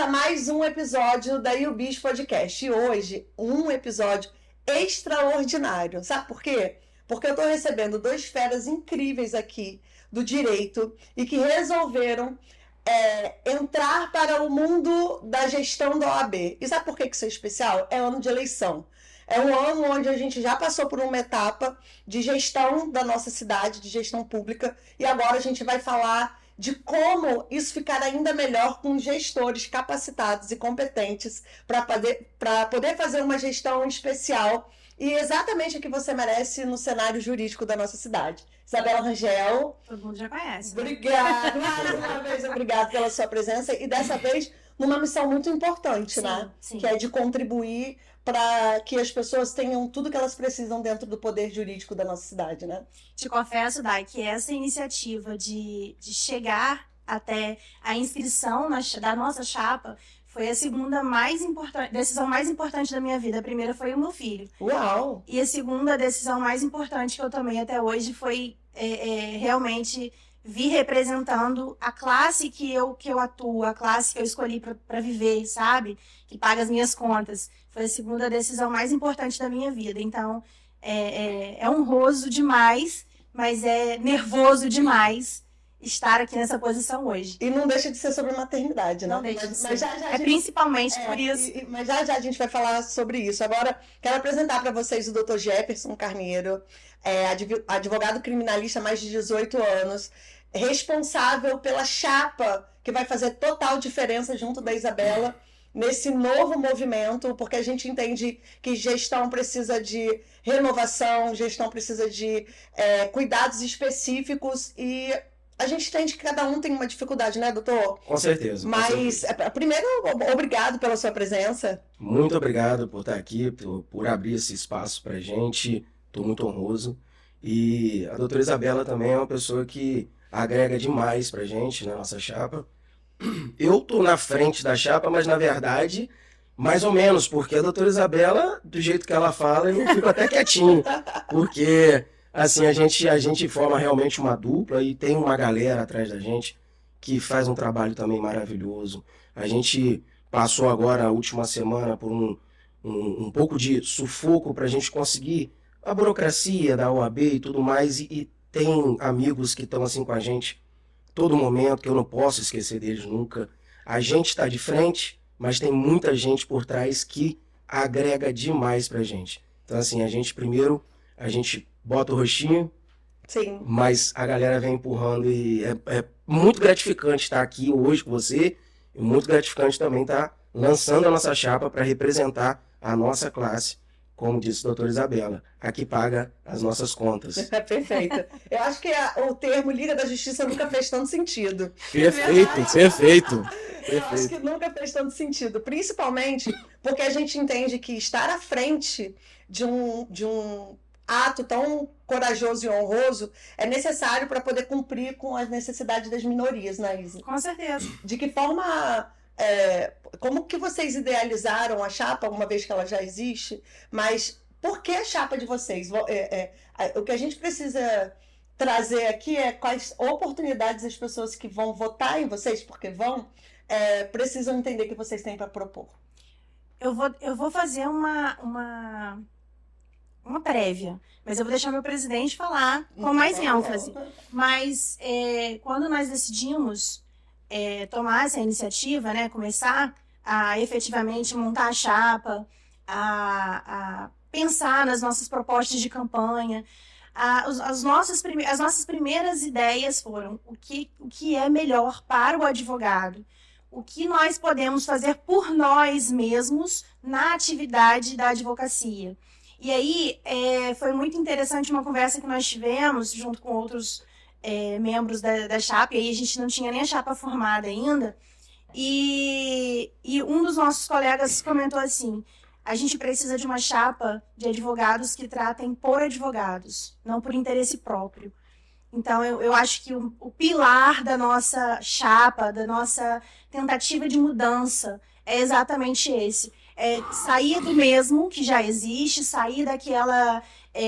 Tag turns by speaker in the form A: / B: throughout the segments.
A: a mais um episódio da UBIS Podcast. E hoje, um episódio extraordinário. Sabe por quê? Porque eu estou recebendo dois feras incríveis aqui do direito e que resolveram entrar para o mundo da gestão da OAB. E sabe por que isso é especial? É ano de eleição. É um ano onde a gente já passou por uma etapa de gestão da nossa cidade, de gestão pública, e agora a gente vai falar de como isso ficar ainda melhor com gestores capacitados e competentes para poder fazer uma gestão especial e exatamente a que você merece no cenário jurídico da nossa cidade. Isabela Rangel.
B: Todo mundo já conhece. Né?
A: Obrigada, mais uma vez, obrigada pela sua presença e dessa vez numa missão muito importante, né?
B: Sim.
A: Que é de contribuir para que as pessoas tenham tudo que elas precisam dentro do poder jurídico da nossa cidade, né?
B: Te confesso, Dai, que essa iniciativa de chegar até a inscrição da nossa chapa foi a segunda decisão mais importante da minha vida. A primeira foi o meu filho.
A: Uau!
B: E a segunda decisão mais importante que eu tomei até hoje foi realmente vir representando a classe que eu atuo, a classe que eu escolhi para viver, sabe? Que paga as minhas contas. Foi a segunda decisão mais importante da minha vida. Então, é honroso demais, mas é nervoso demais estar aqui nessa posição hoje.
A: E não deixa de ser sobre maternidade, né?
B: Não deixa de ser.
A: Mas já
B: principalmente por isso.
A: Mas já a gente vai falar sobre isso. Agora, quero apresentar para vocês o Dr. Jefferson Carneiro, advogado criminalista há mais de 18 anos, responsável pela chapa que vai fazer total diferença junto da Isabela nesse novo movimento, porque a gente entende que gestão precisa de renovação, gestão precisa de cuidados específicos e a gente entende que cada um tem uma dificuldade, né, doutor?
C: Com certeza.
A: Mas, primeiro, obrigado pela sua presença.
C: Muito obrigado por estar aqui, por abrir esse espaço pra gente. Estou muito honroso. E a doutora Isabela também é uma pessoa que agrega demais pra gente na nossa chapa. Eu tô na frente da chapa, mas na verdade, mais ou menos, porque a doutora Isabela, do jeito que ela fala, eu fico até quietinho. Porque, assim, a gente forma realmente uma dupla e tem uma galera atrás da gente que faz um trabalho também maravilhoso. A gente passou agora, a última semana, por um pouco de sufoco para a gente conseguir a burocracia da OAB e tudo mais, e tem amigos que estão assim com a gente todo momento, que eu não posso esquecer deles nunca. A gente está de frente, mas tem muita gente por trás que agrega demais pra gente. Então, assim, a gente bota o rostinho,
A: sim,
C: mas a galera vem empurrando e é muito gratificante estar aqui hoje com você e muito gratificante também estar lançando a nossa chapa para representar a nossa classe, como disse a doutora Isabela, a que paga as nossas contas.
A: Perfeito. Eu acho que o termo Liga da Justiça nunca fez tanto sentido.
C: Perfeito.
A: Eu acho que nunca fez tanto sentido, principalmente porque a gente entende que estar à frente de um ato tão corajoso e honroso é necessário para poder cumprir com as necessidades das minorias, né, Isa?
B: Com certeza.
A: De que forma... como que vocês idealizaram a chapa, uma vez que ela já existe, mas por que a chapa de vocês? O que a gente precisa trazer aqui é quais oportunidades as pessoas que vão votar em vocês, porque precisam entender que vocês têm para propor.
B: Eu vou fazer uma prévia, mas eu vou deixar meu presidente falar com mais ênfase. Mas quando nós decidimos tomar essa iniciativa, né, começar a efetivamente montar a chapa, a pensar nas nossas propostas de campanha, as nossas primeiras ideias foram o que é melhor para o advogado, o que nós podemos fazer por nós mesmos na atividade da advocacia. E aí foi muito interessante uma conversa que nós tivemos junto com outros membros da chapa, e aí a gente não tinha nem a chapa formada ainda, e um dos nossos colegas comentou assim: a gente precisa de uma chapa de advogados que tratem por advogados, não por interesse próprio. Então, eu acho que o pilar da nossa chapa, da nossa tentativa de mudança, é exatamente esse. Sair do mesmo que já existe, sair daquela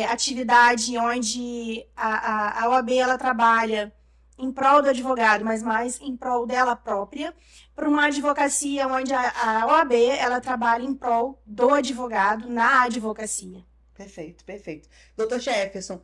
B: atividade onde a OAB ela trabalha em prol do advogado, mas mais em prol dela própria, para uma advocacia onde a OAB ela trabalha em prol do advogado na advocacia.
A: Perfeito, perfeito. Doutor Jefferson,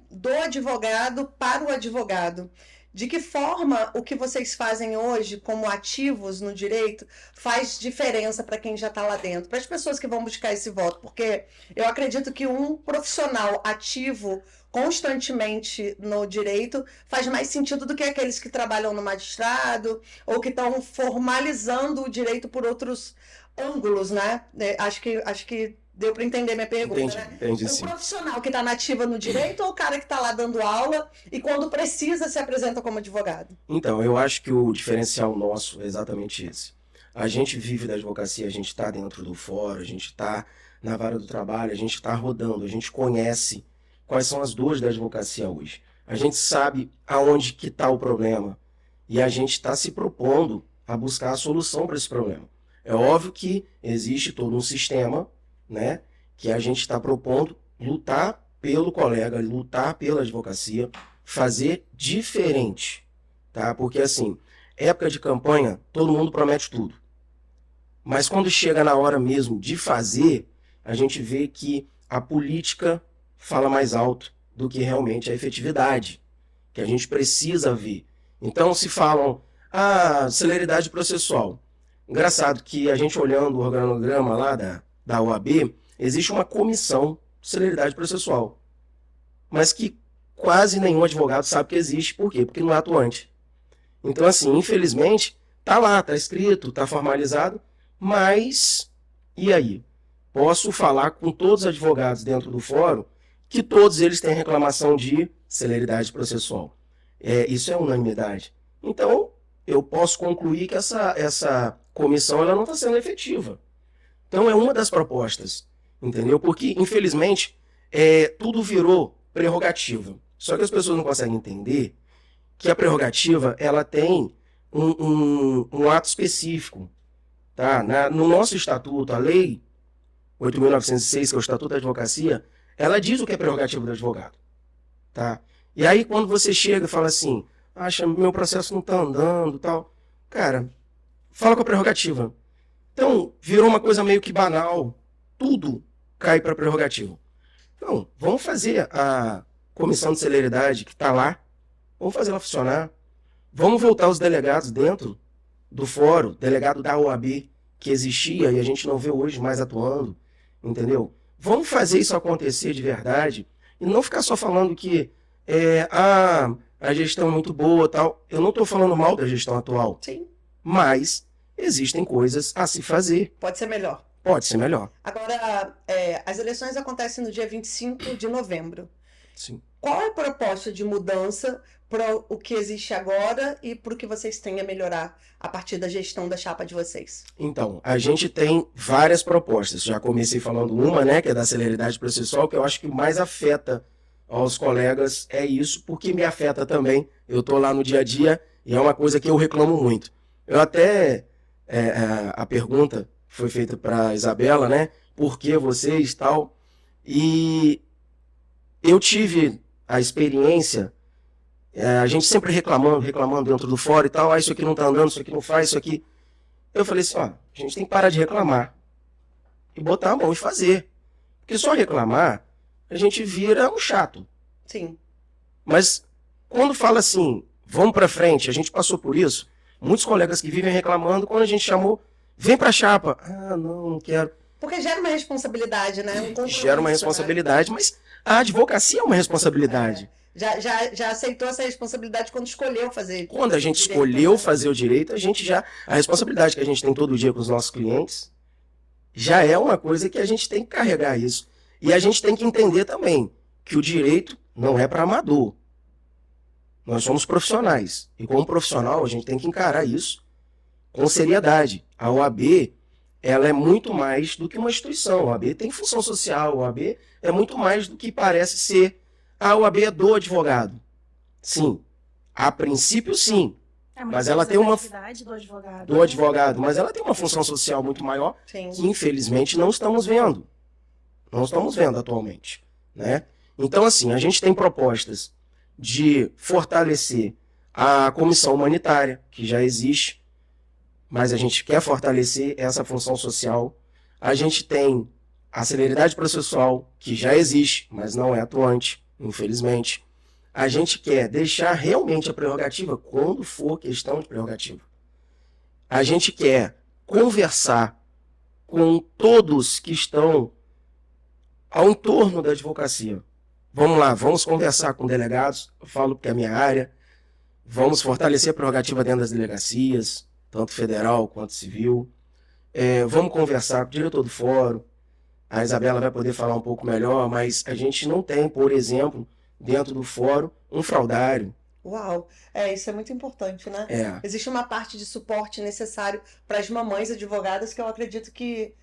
A: do advogado para o advogado, de que forma o que vocês fazem hoje como ativos no direito faz diferença para quem já está lá dentro, para as pessoas que vão buscar esse voto? Porque eu acredito que um profissional ativo constantemente no direito faz mais sentido do que aqueles que trabalham no magistrado ou que estão formalizando o direito por outros ângulos, né? Acho que deu para entender minha pergunta,
C: Entendi,
A: né?
C: sim.
A: O profissional que está nativa no direito ou o cara que está lá dando aula e quando precisa se apresenta como advogado?
C: Então, eu acho que o diferencial nosso é exatamente esse. A gente vive da advocacia, a gente está dentro do fórum, a gente está na vara do trabalho, a gente está rodando, a gente conhece quais são as dores da advocacia hoje. A gente sabe aonde que está o problema e a gente está se propondo a buscar a solução para esse problema. É óbvio que existe todo um sistema, né, que a gente está propondo lutar pelo colega, lutar pela advocacia, fazer diferente, tá? Porque assim, época de campanha, todo mundo promete tudo. Mas quando chega na hora mesmo de fazer, a gente vê que a política fala mais alto do que realmente a efetividade, que a gente precisa ver. Então se falam, celeridade processual. Engraçado que a gente olhando o organograma lá da OAB, existe uma comissão de celeridade processual, mas que quase nenhum advogado sabe que existe. Por quê? Porque não é atuante. Então, assim, infelizmente, tá lá, tá escrito, tá formalizado, mas e aí? Posso falar com todos os advogados dentro do fórum que todos eles têm reclamação de celeridade processual. Isso é unanimidade. Então, eu posso concluir que essa comissão ela não está sendo efetiva. Então, é uma das propostas, entendeu? Porque, infelizmente, tudo virou prerrogativa. Só que as pessoas não conseguem entender que a prerrogativa ela tem um ato específico. Tá? No nosso estatuto, a lei 8.906, que é o Estatuto da Advocacia, ela diz o que é prerrogativa do advogado. Tá? E aí, quando você chega e fala assim, meu processo não está andando, tal, cara, fala com a prerrogativa. Então, virou uma coisa meio que banal. Tudo cai para a prerrogativa. Então, vamos fazer a comissão de celeridade que está lá, vamos fazer ela funcionar. Vamos voltar os delegados dentro do fórum, delegado da OAB, que existia e a gente não vê hoje mais atuando, entendeu? Vamos fazer isso acontecer de verdade e não ficar só falando que a gestão é muito boa, tal. Eu não estou falando mal da gestão atual.
A: Sim.
C: Mas existem coisas a se fazer.
A: Pode ser melhor.
C: Pode ser melhor.
A: Agora, as eleições acontecem no dia 25 de novembro.
C: Sim.
A: Qual é a proposta de mudança para o que existe agora e para o que vocês têm a melhorar a partir da gestão da chapa de vocês?
C: Então, a gente tem várias propostas. Já comecei falando uma, né, que é da celeridade processual, que eu acho que mais afeta aos colegas é isso, porque me afeta também. Eu estou lá no dia a dia e é uma coisa que eu reclamo muito. Eu até, a pergunta foi feita para a Isabela, né, por que vocês tal, e eu tive a experiência, a gente sempre reclamando dentro do fórum e tal, isso aqui não está andando, isso aqui não faz, isso aqui. Eu falei assim, a gente tem que parar de reclamar e botar a mão e fazer. Porque só reclamar, a gente vira um chato.
A: Sim.
C: Mas quando fala assim, vamos para frente, a gente passou por isso, muitos colegas que vivem reclamando, quando a gente chamou, vem para a chapa. Não quero.
A: Porque gera uma responsabilidade, né?
C: Gera uma responsabilidade, mas a advocacia é uma responsabilidade.
A: Já aceitou essa responsabilidade quando escolheu fazer.
C: Quando a gente escolheu fazer o direito, a responsabilidade que a gente tem todo dia com os nossos clientes, já é uma coisa que a gente tem que carregar isso. E a gente tem que entender também que o direito não é para amador. Nós somos profissionais. E como profissional, a gente tem que encarar isso com seriedade. A OAB, ela é muito mais do que uma instituição. A OAB tem função social. A OAB é muito mais do que parece ser. A OAB é do advogado. Sim. A princípio, sim. Mas ela tem uma do advogado, mas ela tem uma função social muito maior, sim, que infelizmente não estamos vendo. Não estamos vendo atualmente, né? Então, assim, a gente tem propostas de fortalecer a comissão humanitária, que já existe, mas a gente quer fortalecer essa função social. A gente tem a celeridade processual, que já existe, mas não é atuante, infelizmente. A gente quer deixar realmente a prerrogativa quando for questão de prerrogativa. A gente quer conversar com todos que estão ao entorno da advocacia. Vamos lá, vamos conversar com delegados, eu falo porque é a minha área, vamos fortalecer a prerrogativa dentro das delegacias, tanto federal quanto civil. Vamos conversar com o diretor do fórum, a Isabela vai poder falar um pouco melhor, mas a gente não tem, por exemplo, dentro do fórum, um fraudário.
A: Uau, isso é muito importante, né? Existe uma parte de suporte necessário para as mamães advogadas que eu acredito que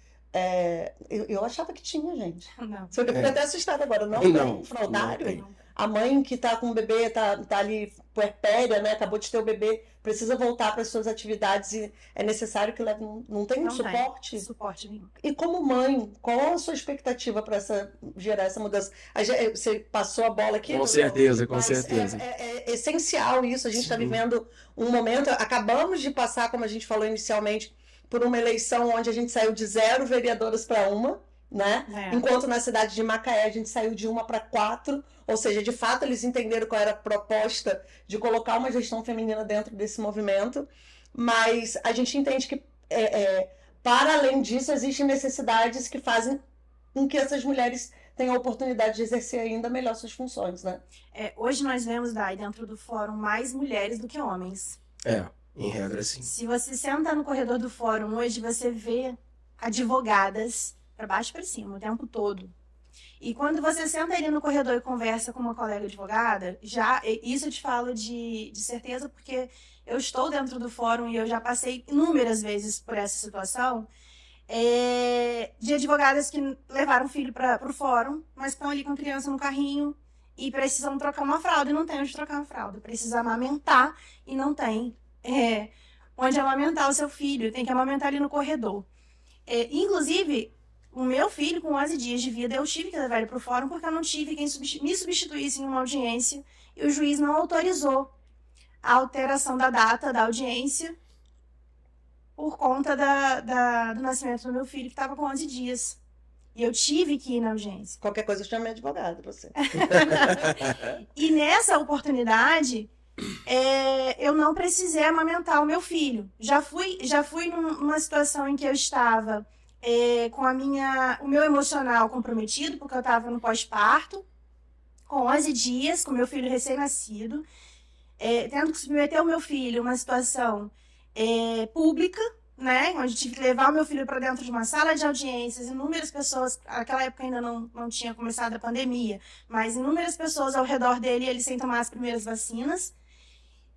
A: eu achava que tinha, gente.
B: Não.
A: Eu fiquei até assustada agora. Não tem fraudário?
C: Não tem.
A: A mãe que está com o bebê, tá ali puerpéria, né? Acabou de ter o bebê, precisa voltar para as suas atividades e é necessário que leve. Não tem suporte?
B: Tem suporte nenhum.
A: E como mãe, qual a sua expectativa para gerar essa mudança? Você passou a bola aqui?
C: Com certeza, com
A: mas
C: certeza.
A: É essencial isso. A gente está vivendo um momento. Acabamos de passar, como a gente falou inicialmente, por uma eleição onde a gente saiu de 0 vereadoras para 1, né? Enquanto na cidade de Macaé a gente saiu de 1 para 4, ou seja, de fato eles entenderam qual era a proposta de colocar uma gestão feminina dentro desse movimento, mas a gente entende que para além disso existem necessidades que fazem com que essas mulheres tenham a oportunidade de exercer ainda melhor suas funções, né?
B: Hoje nós vemos, Dai, dentro do fórum, mais mulheres do que homens.
C: Em regra, sim.
B: Se você senta no corredor do fórum hoje, você vê advogadas para baixo e para cima o tempo todo. E quando você senta ali no corredor e conversa com uma colega advogada, isso eu te falo de certeza, porque eu estou dentro do fórum e eu já passei inúmeras vezes por essa situação, de advogadas que levaram o filho para o fórum, mas estão ali com criança no carrinho e precisam trocar uma fralda e não tem onde trocar uma fralda. Precisa amamentar e não tem onde amamentar o seu filho, tem que amamentar ali no corredor. Inclusive, o meu filho, com 11 dias de vida, eu tive que levar ele para o fórum porque eu não tive quem me substituísse em uma audiência e o juiz não autorizou a alteração da data da audiência por conta do nascimento do meu filho, que estava com 11 dias. E eu tive que ir na audiência.
A: Qualquer coisa eu chamo advogado para você.
B: E nessa oportunidade, eu não precisei amamentar o meu filho. Já fui numa situação em que eu estava com o meu emocional comprometido, porque eu estava no pós-parto, com 11 dias, com meu filho recém-nascido, tendo que submeter o meu filho a uma situação pública, né, onde tive que levar o meu filho para dentro de uma sala de audiências, inúmeras pessoas, naquela época ainda não tinha começado a pandemia, mas inúmeras pessoas ao redor dele, ele sem tomar as primeiras vacinas,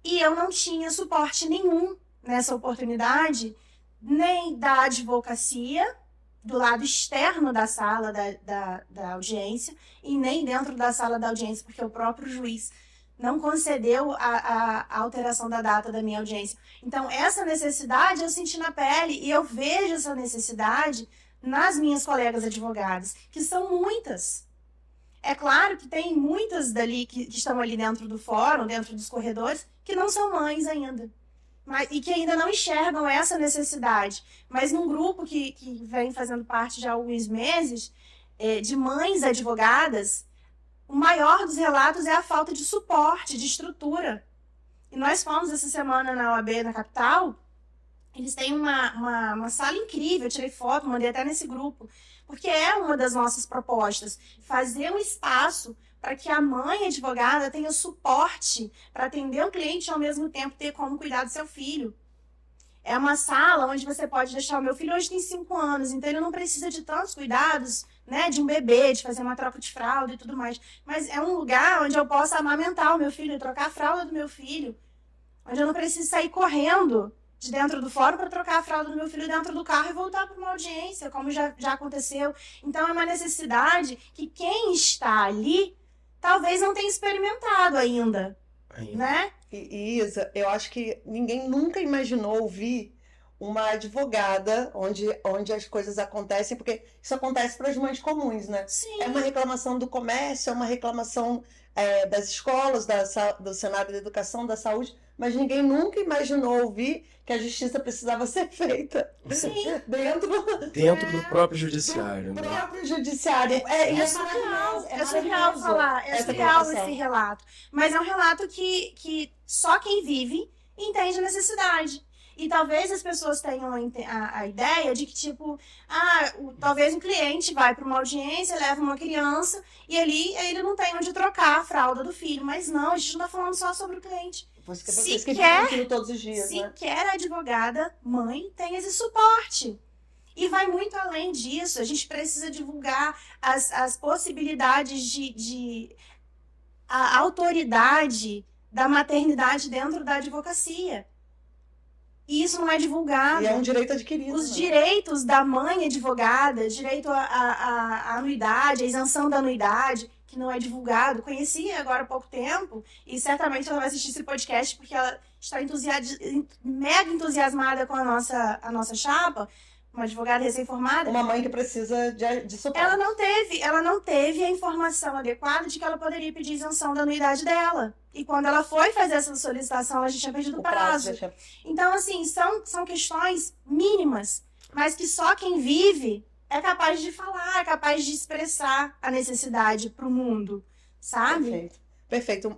B: e eu não tinha suporte nenhum nessa oportunidade, nem da advocacia, do lado externo da sala da audiência, e nem dentro da sala da audiência, porque o próprio juiz não concedeu a alteração da data da minha audiência. Então, essa necessidade eu senti na pele, e eu vejo essa necessidade nas minhas colegas advogadas, que são muitas. É claro que tem muitas dali que estão ali dentro do fórum, dentro dos corredores, que não são mães ainda. E que ainda não enxergam essa necessidade. Mas num grupo que vem fazendo parte já há alguns meses, de mães advogadas, o maior dos relatos é a falta de suporte, de estrutura. E nós fomos essa semana na OAB, na capital, eles têm uma sala incrível, eu tirei foto, mandei até nesse grupo, porque é uma das nossas propostas, fazer um espaço para que a mãe advogada tenha suporte para atender o cliente e ao mesmo tempo ter como cuidar do seu filho. É uma sala onde você pode deixar o meu filho, hoje tem 5 anos, então ele não precisa de tantos cuidados, né, de um bebê, de fazer uma troca de fralda e tudo mais. Mas é um lugar onde eu possa amamentar o meu filho, trocar a fralda do meu filho, onde eu não preciso sair correndo de dentro do fórum para trocar a fralda do meu filho dentro do carro e voltar para uma audiência, como já aconteceu. Então é uma necessidade que quem está ali talvez não tenha experimentado ainda. Né?
A: E Isa, eu acho que ninguém nunca imaginou ouvir uma advogada onde as coisas acontecem, porque isso acontece para as mães comuns, né?
B: Sim.
A: É uma reclamação do comércio, é uma reclamação das escolas, do cenário da educação, da saúde, mas ninguém nunca imaginou ouvir que a justiça precisava ser feita dentro
C: do próprio judiciário.
A: do
C: Né?
A: próprio judiciário.
B: É surreal falar, é surreal esse relato. Mas é um relato que só quem vive entende a necessidade. E talvez as pessoas tenham a ideia de que, tipo, talvez um cliente vai para uma audiência, leva uma criança, e ali ele não tem onde trocar a fralda do filho. Mas não, a gente não está falando só sobre o cliente.
A: Vocês que vivem aquilo todos os dias, né?
B: Sequer a advogada mãe tem esse suporte. E vai muito além disso. A gente precisa divulgar as possibilidades a autoridade da maternidade dentro da advocacia. E isso não é divulgado.
A: E é um direito adquirido.
B: Os direitos da mãe advogada, direito à anuidade, à isenção da anuidade, que não é divulgado. Conheci agora há pouco tempo, e certamente ela vai assistir esse podcast porque ela está mega entusiasmada com a nossa chapa, uma advogada recém-formada.
A: Uma mãe que precisa de suporte.
B: Ela não teve a informação adequada de que ela poderia pedir isenção da anuidade dela. E quando ela foi fazer essa solicitação, ela já tinha perdido o prazo. Então, assim, são questões mínimas, mas que só quem vive é capaz de falar, é capaz de expressar a necessidade para o mundo, sabe?
A: Perfeito.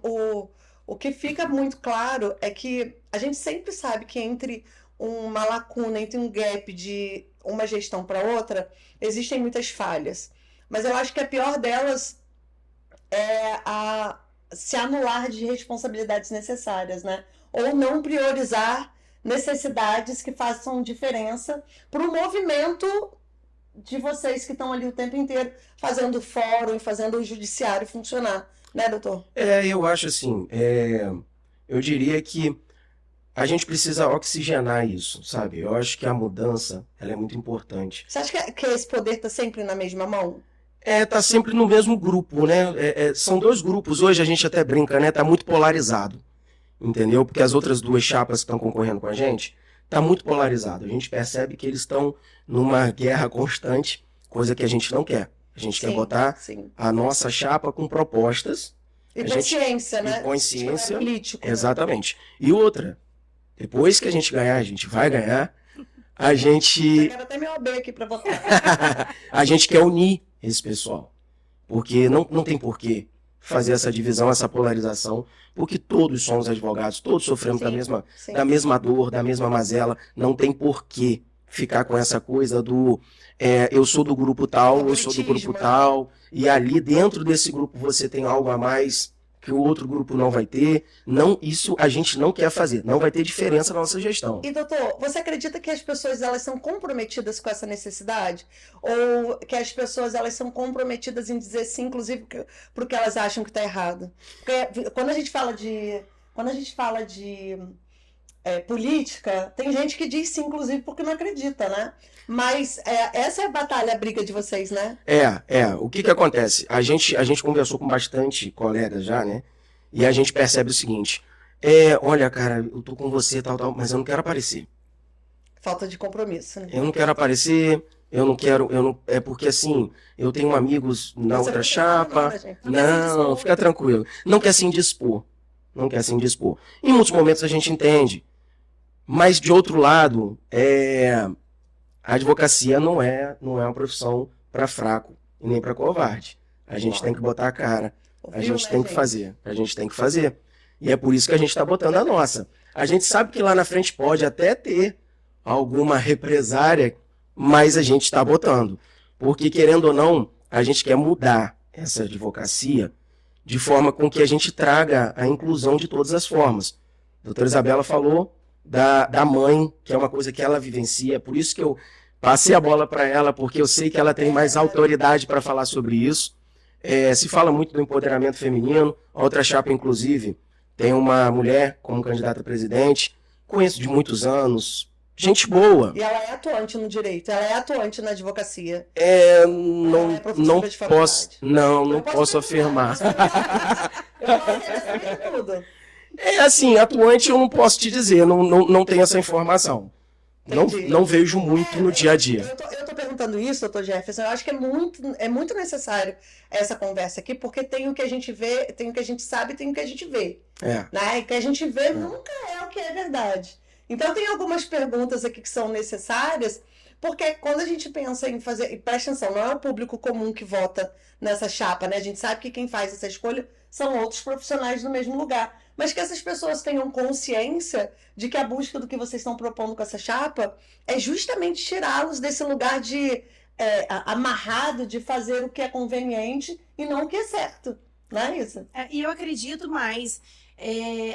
A: O que fica muito claro é que a gente sempre sabe que entre uma lacuna, entre um gap de uma gestão para outra, existem muitas falhas. Mas eu acho que a pior delas é se anular de responsabilidades necessárias, né? Ou não priorizar necessidades que façam diferença para o movimento de vocês que estão ali o tempo inteiro fazendo fórum e fazendo o judiciário funcionar, né, doutor?
C: Eu acho assim, eu diria que a gente precisa oxigenar isso, sabe? Eu acho que a mudança, ela é muito importante.
A: Você acha que esse poder está sempre na mesma mão?
C: Tá sempre no mesmo grupo, né? São dois grupos. Hoje a gente até brinca, né? Tá muito polarizado, entendeu? Porque as outras duas chapas que estão concorrendo com a gente, tá muito polarizado. A gente percebe que eles estão numa guerra constante, coisa que a gente não quer. A gente quer botar a nossa chapa com propostas.
A: E consciência, né?
C: E consciência.
A: Político.
C: Exatamente. E outra, depois que a gente ganhar, a gente vai ganhar, a gente...
A: Eu quero até meu AB aqui para votar.
C: A gente quer unir esse pessoal. Porque não tem porquê fazer essa divisão, essa polarização, porque todos somos advogados, todos sofremos da mesma dor, da mesma mazela, não tem porquê ficar com essa coisa do eu sou do grupo tal, eu sou do grupo tal, e ali dentro desse grupo você tem algo a mais que o outro grupo não vai ter. Não, isso a gente não quer fazer, não vai ter diferença na nossa gestão.
A: E doutor, você acredita que as pessoas elas são comprometidas com essa necessidade? Ou que as pessoas elas são comprometidas em dizer sim, inclusive porque elas acham que está errado? Porque quando a gente fala de política, tem gente que diz sim, inclusive porque não acredita, né? Mas essa é a batalha, a briga de vocês, né?
C: O que acontece? A gente conversou com bastante colegas já, né? E a gente percebe o seguinte, olha, cara, eu tô com você, tal, mas eu não quero aparecer.
A: Falta de compromisso, né?
C: Eu não quero aparecer, é porque assim, eu tenho amigos na outra chapa. Não, fica tranquilo. Não quer se indispor. Em muitos momentos a gente entende. Mas, de outro lado, a advocacia não é uma profissão para fraco e nem para covarde. A gente tem que botar a cara. A gente tem que fazer. E é por isso que a gente está botando a nossa. A gente sabe que lá na frente pode até ter alguma represária, mas a gente está botando. Porque, querendo ou não, a gente quer mudar essa advocacia de forma com que a gente traga a inclusão de todas as formas. A doutora Isabela falou da mãe, que é uma coisa que ela vivencia, por isso que eu passei a bola para ela, porque eu sei que ela tem mais autoridade para falar sobre isso. Se fala muito do empoderamento feminino, a outra chapa, inclusive, tem uma mulher como candidata a presidente, conheço de muitos anos, gente boa.
A: E ela é atuante no direito, ela é atuante na advocacia.
C: Não posso afirmar.
A: Tudo.
C: Assim, atuante eu não posso te dizer, não tenho essa informação.
A: Entendi.
C: Não vejo muito no dia a dia.
A: Eu tô perguntando isso, doutor Jefferson, eu acho que é muito necessário essa conversa aqui, porque tem o que a gente vê, tem o que a gente sabe, tem o que a gente vê. Né? E o que a gente vê nunca é o que é verdade. Então tem algumas perguntas aqui que são necessárias, porque quando a gente pensa em fazer, e presta atenção, não é o público comum que vota nessa chapa, né? A gente sabe que quem faz essa escolha são outros profissionais no mesmo lugar. Mas que essas pessoas tenham consciência de que a busca do que vocês estão propondo com essa chapa é justamente tirá-los desse lugar de amarrado de fazer o que é conveniente e não o que é certo. Não é isso?
B: E eu acredito mais,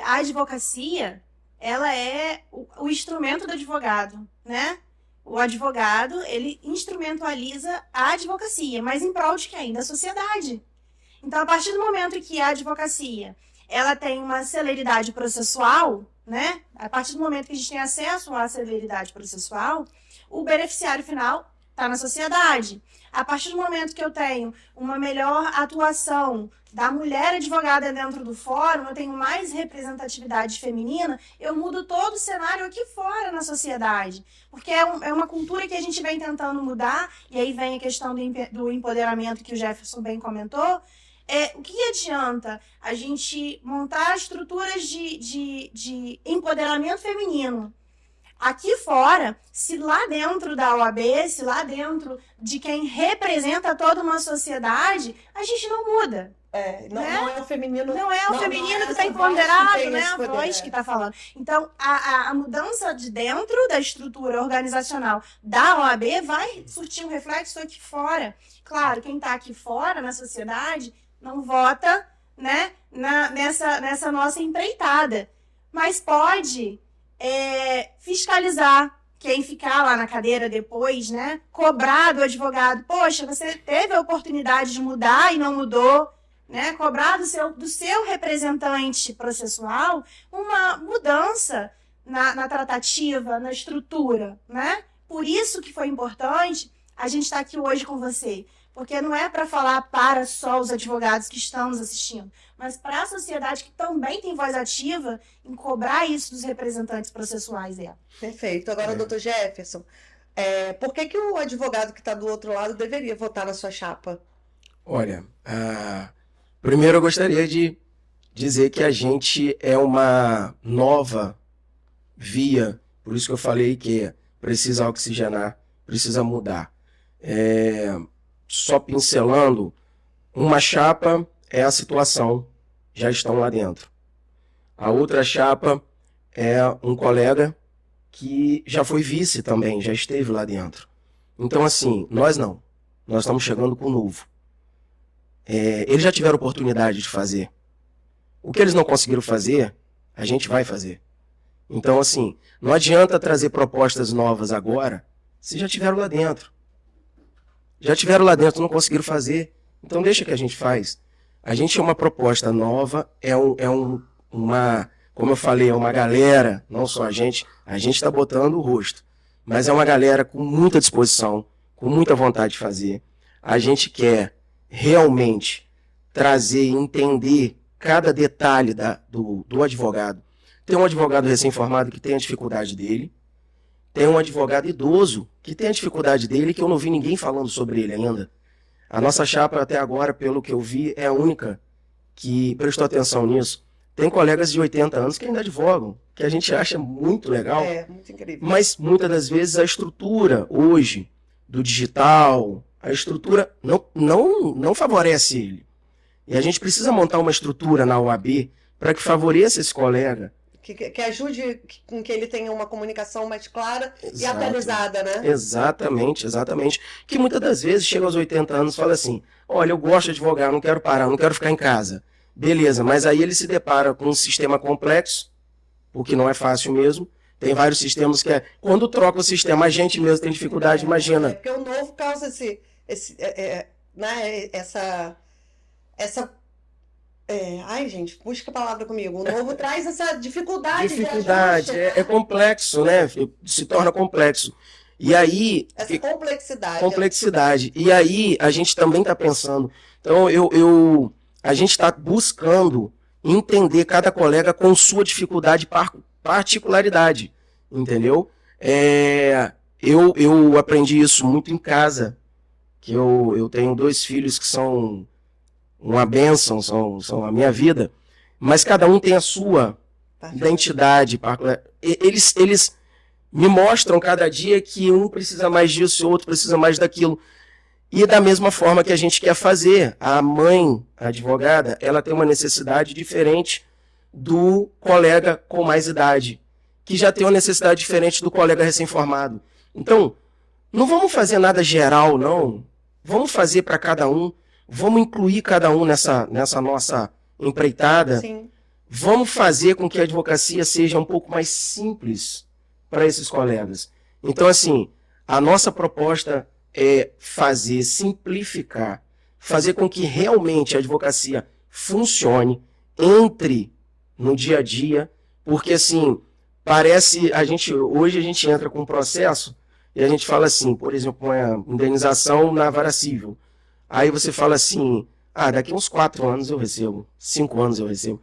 B: a advocacia, ela é o instrumento do advogado, né? O advogado, ele instrumentaliza a advocacia, mas em prol de quem? Da sociedade. Então, a partir do momento que a advocacia ela tem uma celeridade processual, né? A partir do momento que a gente tem acesso à celeridade processual, o beneficiário final está na sociedade. A partir do momento que eu tenho uma melhor atuação da mulher advogada dentro do fórum, eu tenho mais representatividade feminina, eu mudo todo o cenário aqui fora na sociedade. Porque é uma cultura que a gente vem tentando mudar, e aí vem a questão do empoderamento que o Jefferson bem comentou. O que adianta a gente montar estruturas de empoderamento feminino aqui fora, se lá dentro da OAB, se lá dentro de quem representa toda uma sociedade, a gente não muda.
A: Não é o feminino.
B: Não é o feminino que está empoderado, né? A voz que está falando. Então, a mudança de dentro da estrutura organizacional da OAB vai surtir um reflexo aqui fora. Claro, quem está aqui fora, na sociedade, não vota, né, nessa nossa empreitada. Mas pode fiscalizar quem ficar lá na cadeira depois, né? Cobrar do advogado. Poxa, você teve a oportunidade de mudar e não mudou. Né? Cobrar do seu representante processual uma mudança na tratativa, na estrutura. Né? Por isso que foi importante a gente estar aqui hoje com você. Porque não é para falar para só os advogados que estão nos assistindo, mas para a sociedade que também tem voz ativa em cobrar isso dos representantes processuais dela.
A: Perfeito. Agora, doutor Jefferson, por que o advogado que está do outro lado deveria votar na sua chapa?
C: Olha, primeiro eu gostaria de dizer que a gente é uma nova via, por isso que eu falei que precisa oxigenar, precisa mudar. Só pincelando, uma chapa é a situação, já estão lá dentro. A outra chapa é um colega que já foi vice também, já esteve lá dentro. Então, assim, nós não. Nós estamos chegando com o novo. Eles já tiveram oportunidade de fazer. O que eles não conseguiram fazer, a gente vai fazer. Então, assim, não adianta trazer propostas novas agora, se já tiveram lá dentro. Já tiveram lá dentro, não conseguiram fazer. Então deixa que a gente faz. A gente é uma proposta nova, como eu falei, é uma galera, não só a gente está botando o rosto, mas é uma galera com muita disposição, com muita vontade de fazer. A gente quer realmente trazer e entender cada detalhe do advogado. Tem um advogado recém-formado que tem a dificuldade dele, tem um advogado idoso que tem a dificuldade dele, que eu não vi ninguém falando sobre ele ainda. A nossa chapa até agora, pelo que eu vi, é a única que prestou atenção nisso. Tem colegas de 80 anos que ainda advogam, que a gente acha muito legal.
A: Muito incrível.
C: Mas muitas das vezes a estrutura hoje do digital, a estrutura não favorece ele. E a gente precisa montar uma estrutura na OAB para que favoreça esse colega.
A: Que ajude com que ele tenha uma comunicação mais clara e atualizada, né?
C: Exatamente. Que muitas das vezes chega aos 80 anos e fala assim, olha, eu gosto de advogar, não quero parar, não quero ficar em casa. Beleza, mas aí ele se depara com um sistema complexo, o que não é fácil mesmo. Tem vários sistemas que quando troca o sistema, a gente mesmo tem dificuldade, imagina.
A: Porque o novo causa ai, gente, busca a palavra comigo. O novo traz essa dificuldade.
C: É complexo, né? Se torna complexo. E aí...
A: Essa complexidade.
C: Complexidade. E aí, a gente também está pensando... Então, a gente está buscando entender cada colega com sua dificuldade e particularidade, entendeu? Eu aprendi isso muito em casa, que eu tenho 2 filhos que são uma bênção, são a minha vida, mas cada um tem a sua identidade. Eles me mostram cada dia que um precisa mais disso e o outro precisa mais daquilo. E da mesma forma que a gente quer fazer, a mãe, a advogada, ela tem uma necessidade diferente do colega com mais idade, que já tem uma necessidade diferente do colega recém-formado. Então, não vamos fazer nada geral, não. Vamos fazer para cada um. Vamos incluir cada um nessa nossa empreitada.
A: Sim.
C: Vamos fazer com que a advocacia seja um pouco mais simples para esses colegas. Então, assim, a nossa proposta é fazer, simplificar, fazer com que realmente a advocacia funcione, entre no dia a dia, porque, assim, hoje a gente entra com um processo e a gente fala assim, por exemplo, uma indenização na vara civil. Aí você fala assim, daqui uns 4 anos eu recebo, 5 anos eu recebo.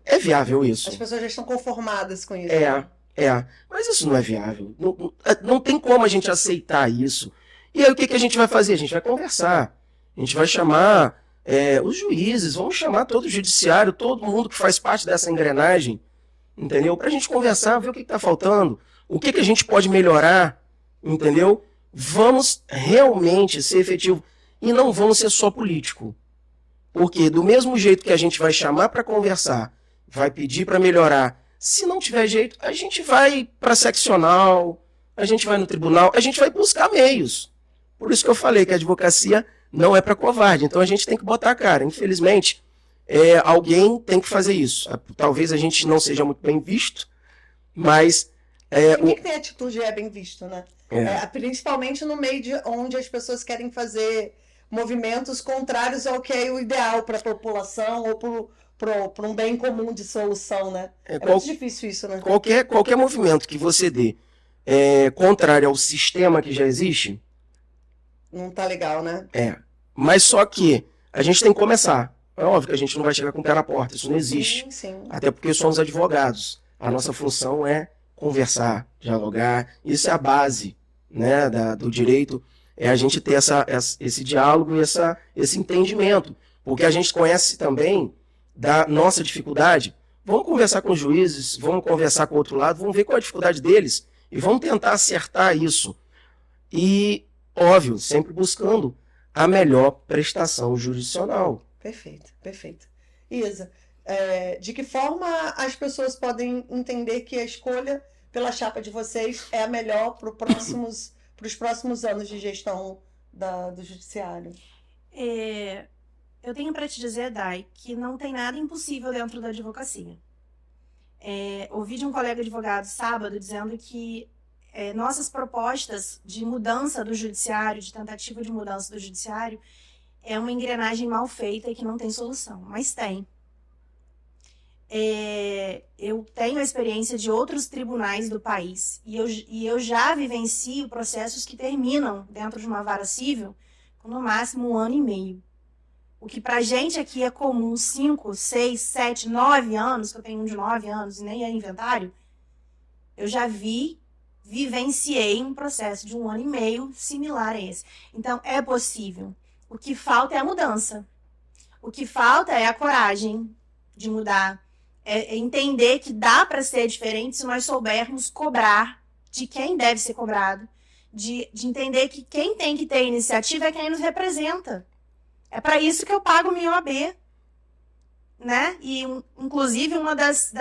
C: É viável isso?
A: As pessoas já estão conformadas com isso.
C: Mas isso não é viável. Não tem como a gente aceitar isso. E aí o que a gente vai fazer? A gente vai conversar. A gente vai chamar os juízes, vamos chamar todo o judiciário, todo mundo que faz parte dessa engrenagem, entendeu? Para a gente conversar, ver o que está faltando, o que a gente pode melhorar, entendeu? Vamos realmente ser efetivo e não vamos ser só político. Porque do mesmo jeito que a gente vai chamar para conversar, vai pedir para melhorar, se não tiver jeito, a gente vai para seccional, a gente vai no tribunal, a gente vai buscar meios. Por isso que eu falei que a advocacia não é para covarde. Então a gente tem que botar a cara. Infelizmente, alguém tem que fazer isso. Talvez a gente não seja muito bem visto, mas...
A: Quem que tem atitude é bem visto, né? Principalmente no meio onde as pessoas querem fazer movimentos contrários ao que é o ideal para a população ou para um bem comum de solução, né? Muito difícil isso, né?
C: Qualquer movimento que você dê contrário ao sistema que já existe...
A: Não tá legal, né?
C: Mas só que a gente tem que começar. É óbvio que a gente não vai chegar com o pé na porta, isso não existe.
A: Sim.
C: Até porque somos advogados. A nossa função é conversar, dialogar. Isso é a base, né, do direito, é a gente ter esse diálogo e esse entendimento. Porque a gente conhece também da nossa dificuldade. Vamos conversar com os juízes, vamos conversar com o outro lado, vamos ver qual é a dificuldade deles e vamos tentar acertar isso. E, óbvio, sempre buscando a melhor prestação jurisdicional.
A: Perfeito. Isa, de que forma as pessoas podem entender que a escolha pela chapa de vocês é a melhor para os próximos anos de gestão do judiciário?
B: Eu tenho para te dizer, Dai, que não tem nada impossível dentro da advocacia. Ouvi de um colega advogado sábado dizendo que nossas propostas de mudança do judiciário, de tentativa de mudança do judiciário, é uma engrenagem mal feita e que não tem solução, mas tem. Eu tenho a experiência de outros tribunais do país e eu já vivencio processos que terminam dentro de uma vara civil com no máximo 1 ano e meio. O que pra gente aqui é comum, 5, 6, 7, 9 anos, que eu tenho um de 9 anos e nem é inventário, eu já vivenciei um processo de 1 ano e meio similar a esse. Então, é possível. O que falta é a mudança. O que falta é a coragem de mudar. É entender que dá para ser diferente se nós soubermos cobrar de quem deve ser cobrado. De entender que quem tem que ter iniciativa é quem nos representa. É para isso que eu pago minha OAB. Né? E, inclusive, uma das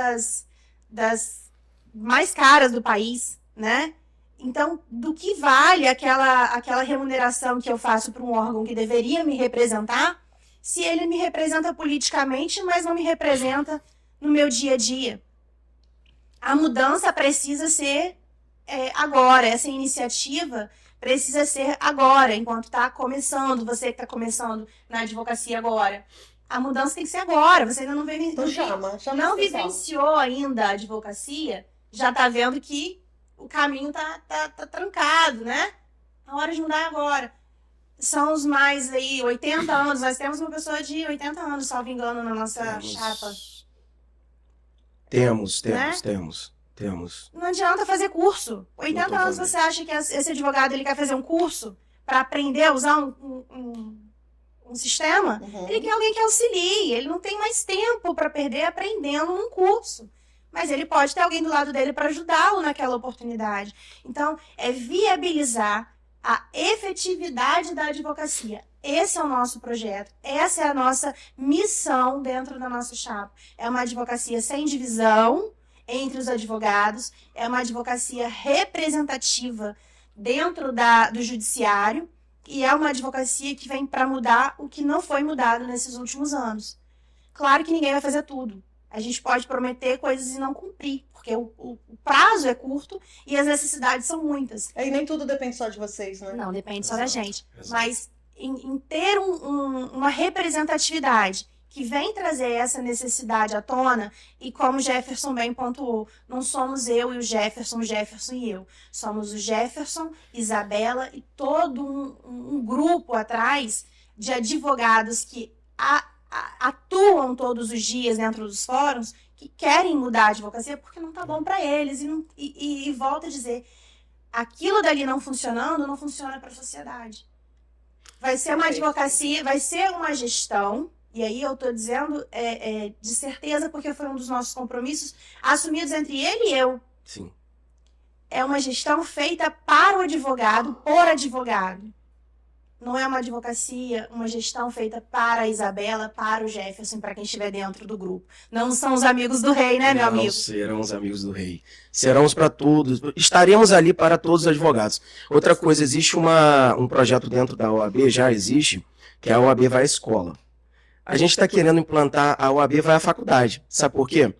B: mais caras do país. Né? Então, do que vale aquela remuneração que eu faço para um órgão que deveria me representar, se ele me representa politicamente, mas não me representa no meu dia a dia? A mudança precisa ser agora, essa iniciativa precisa ser agora, enquanto está começando, você que está começando na advocacia agora. A mudança tem que ser agora, você ainda não não vivenciou ainda a advocacia, já está vendo que o caminho tá trancado, né? A hora de mudar é agora. São os mais aí, 80 anos. Nós temos uma pessoa de 80 anos, salvo engano, na nossa chapa.
C: Temos. Temos.
B: Não adianta fazer curso. 80
C: tô
B: anos
C: fazendo.
B: você acha que esse advogado ele quer fazer um curso para aprender a usar um sistema?
A: Uhum.
B: Ele quer alguém que auxilie. Ele não tem mais tempo para perder aprendendo num curso. Mas ele pode ter alguém do lado dele para ajudá-lo naquela oportunidade. Então, é viabilizar a efetividade da advocacia. Esse é o nosso projeto. Essa é a nossa missão dentro da nossa chapa. É uma advocacia sem divisão entre os advogados, é uma advocacia representativa dentro do judiciário e é uma advocacia que vem para mudar o que não foi mudado nesses últimos anos. Claro que ninguém vai fazer tudo. A gente pode prometer coisas e não cumprir, porque o prazo é curto e as necessidades são muitas.
A: E nem tudo depende só de vocês, né?
B: Não, depende só da gente.
C: Exato.
B: Mas em ter uma representatividade que vem trazer essa necessidade à tona, e como o Jefferson bem pontuou, não somos eu e o Jefferson e eu. Somos o Jefferson, Isabela e todo um grupo atrás de advogados que atuam todos os dias dentro dos fóruns, que querem mudar a advocacia porque não tá bom para eles. E volto a dizer, aquilo dali não funcionando, não funciona para a sociedade. Vai ser uma advocacia, vai ser uma gestão. E aí eu estou dizendo de certeza, porque foi um dos nossos compromissos assumidos entre ele e eu.
C: Sim.
B: É uma gestão feita para o advogado, por advogado. Não é uma advocacia, uma gestão feita para a Isabela, para o Jefferson, para quem estiver dentro do grupo. Não são os amigos do rei, né, meu amigo?
C: Não serão os amigos do rei. Serão para todos. Estaremos ali para todos os advogados. Outra coisa, existe um projeto dentro da OAB, já existe, que é a OAB vai à escola. A gente está querendo implantar a OAB vai à faculdade. Sabe por quê?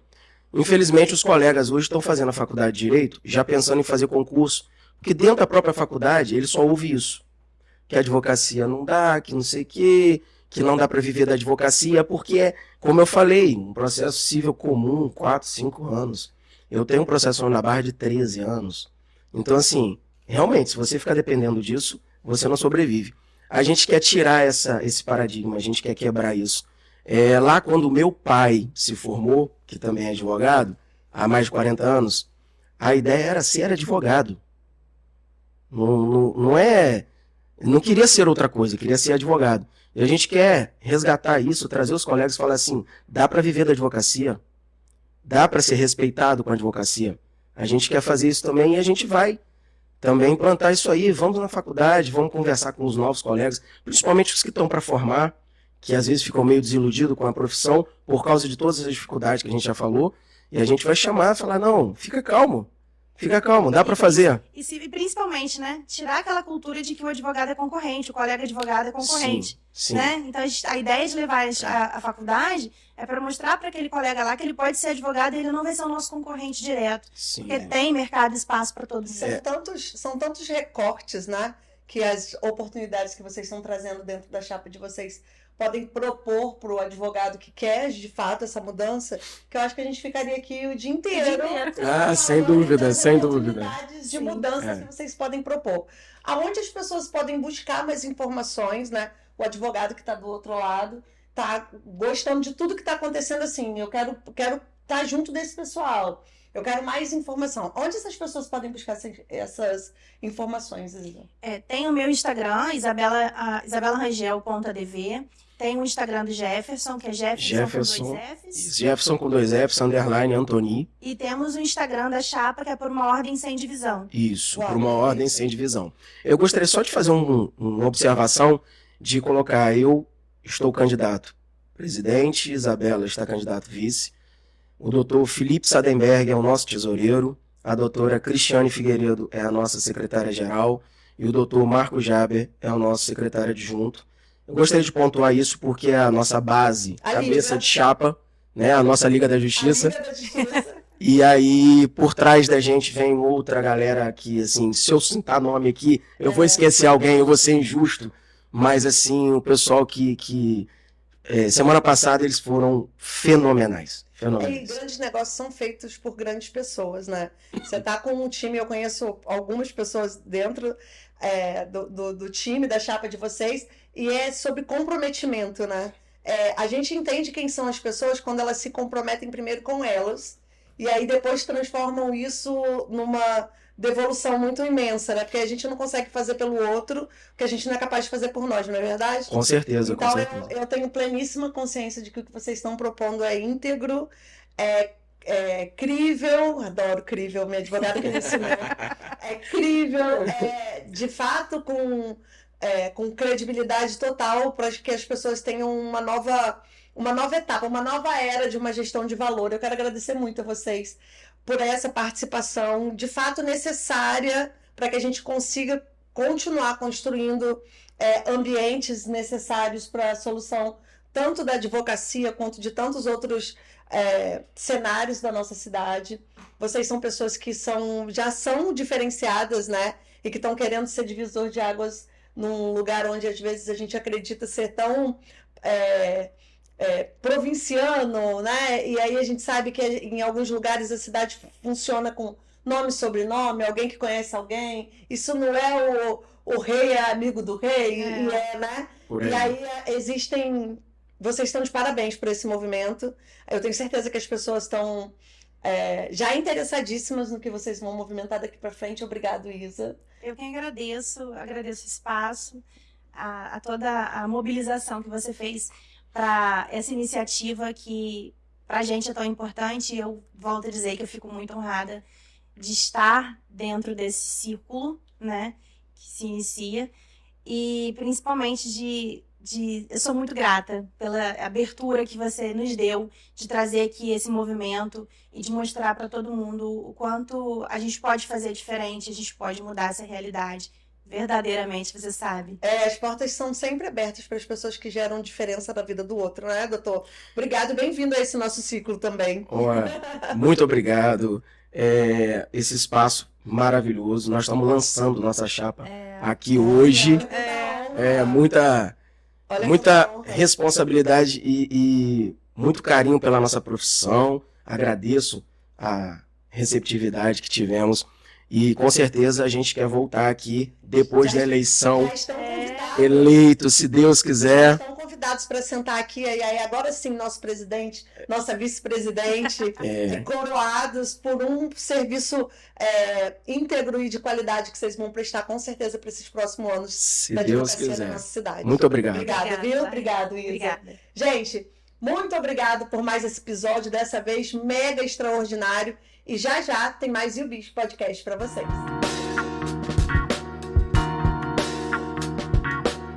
C: Infelizmente, os colegas hoje estão fazendo a faculdade de Direito, já pensando em fazer concurso, porque dentro da própria faculdade, ele só ouve isso. Que a advocacia não dá, que não sei o quê, que não dá para viver da advocacia, porque é, como eu falei, um processo civil comum, 4, 5 anos. Eu tenho um processo na barra de 13 anos. Então, assim, realmente, se você ficar dependendo disso, você não sobrevive. A gente quer tirar esse paradigma, a gente quer quebrar isso. Lá quando o meu pai se formou, que também é advogado, há mais de 40 anos, a ideia era ser advogado. Não queria ser outra coisa, queria ser advogado. E a gente quer resgatar isso, trazer os colegas e falar assim, dá para viver da advocacia, dá para ser respeitado com a advocacia. A gente quer fazer isso também e a gente vai também implantar isso aí. Vamos na faculdade, vamos conversar com os novos colegas, principalmente os que estão para formar, que às vezes ficam meio desiludidos com a profissão por causa de todas as dificuldades que a gente já falou, e a gente vai chamar e falar, não, fica calmo, dá para fazer.
B: E principalmente, né, tirar aquela cultura de que o advogado é concorrente, o colega advogado é concorrente.
C: Sim.
B: Né? Então, a ideia de levar a faculdade é para mostrar para aquele colega lá que ele pode ser advogado e ele não vai ser o nosso concorrente direto.
C: Sim.
B: Porque tem mercado e espaço para todo mundo.
A: São tantos recortes, né? Que as oportunidades que vocês estão trazendo dentro da chapa de vocês podem propor para o advogado que quer, de fato, essa mudança, que eu acho que a gente ficaria aqui o dia inteiro.
C: Sem dúvida, sem dúvida.
A: Oportunidades de mudança que vocês podem propor. Aonde as pessoas podem buscar mais informações, né? O advogado que está do outro lado está gostando de tudo que está acontecendo, assim, eu quero estar junto desse pessoal. Eu quero mais informação. Onde essas pessoas podem buscar essas informações, Isa?
B: Tem o meu Instagram, isabellarangel.adv. Tem o Instagram do Jefferson, que é Jefferson com 2 Fs.
C: Jefferson com 2 Fs, _, Antoni.
B: E temos o Instagram da chapa, que é por uma ordem sem divisão.
C: Isso, por uma ordem sem divisão. Eu gostaria só de fazer uma observação, de colocar, eu estou candidato presidente, Isabela está candidato vice, o doutor Felipe Sadenberg é o nosso tesoureiro, a doutora Cristiane Figueiredo é a nossa secretária-geral e o doutor Marco Jaber é o nosso secretário adjunto. Eu gostaria de pontuar isso porque é a nossa base, cabeça de chapa, né, a nossa Liga da Justiça. E aí, por trás da gente vem outra galera que, assim, se eu citar nome aqui, eu vou esquecer alguém, eu vou ser injusto. Mas, assim, o pessoal que semana passada eles foram fenomenais.
A: E grandes negócios são feitos por grandes pessoas, né? Você tá com um time, eu conheço algumas pessoas dentro do time, da chapa de vocês, e é sobre comprometimento, né? A gente entende quem são as pessoas quando elas se comprometem primeiro com elas e aí depois transformam isso numa devolução muito imensa, né? Porque a gente não consegue fazer pelo outro o que a gente não é capaz de fazer por nós, não é verdade?
C: Com certeza, com
A: Então
C: certeza.
A: eu tenho pleníssima consciência de que o que vocês estão propondo é íntegro, é crível, adoro crível, minha advogada que me ensinou, é crível, de fato com credibilidade total para que as pessoas tenham uma nova etapa, uma nova era de uma gestão de valor. Eu quero agradecer muito a vocês por essa participação, de fato necessária para que a gente consiga continuar construindo ambientes necessários para a solução tanto da advocacia quanto de tantos outros cenários da nossa cidade. Vocês são pessoas que já são diferenciadas, né? E que estão querendo ser divisor de águas num lugar onde às vezes a gente acredita ser tão provinciano, né? E aí a gente sabe que em alguns lugares a cidade funciona com nome e sobrenome, alguém que conhece alguém. Isso não é o rei é amigo do rei, né? E aí vocês estão de parabéns por esse movimento. Eu tenho certeza que as pessoas estão já interessadíssimas no que vocês vão movimentar daqui para frente. Obrigado, Isa.
B: Eu que agradeço o espaço, a toda a mobilização que você fez para essa iniciativa que para a gente é tão importante. Eu volto a dizer que eu fico muito honrada de estar dentro desse círculo, né, que se inicia, e principalmente eu sou muito grata pela abertura que você nos deu de trazer aqui esse movimento e de mostrar para todo mundo o quanto a gente pode fazer diferente, a gente pode mudar essa realidade. Verdadeiramente, você sabe.
A: As portas são sempre abertas para as pessoas que geram diferença na vida do outro, né, doutor? Obrigado, bem-vindo a esse nosso ciclo também.
C: Muito obrigado. Esse espaço maravilhoso. Nós estamos lançando nossa chapa aqui hoje. Muita responsabilidade e muito carinho pela nossa profissão. Agradeço a receptividade que tivemos e com certeza a gente quer voltar aqui depois da eleição, eleito, se Deus quiser.
A: Estão convidados para sentar aqui, aí agora sim, nosso presidente, nossa vice-presidente, coroados por um serviço íntegro e de qualidade que vocês vão prestar com certeza para esses próximos anos
C: se
A: da
C: Deus
A: advocacia
C: quiser.
A: da nossa cidade.
C: Muito obrigado.
A: Obrigada, viu? Obrigado, Isa.
B: Obrigada.
A: Gente, muito obrigado por mais esse episódio, dessa vez mega extraordinário. E já tem mais YouBiz Podcast para vocês.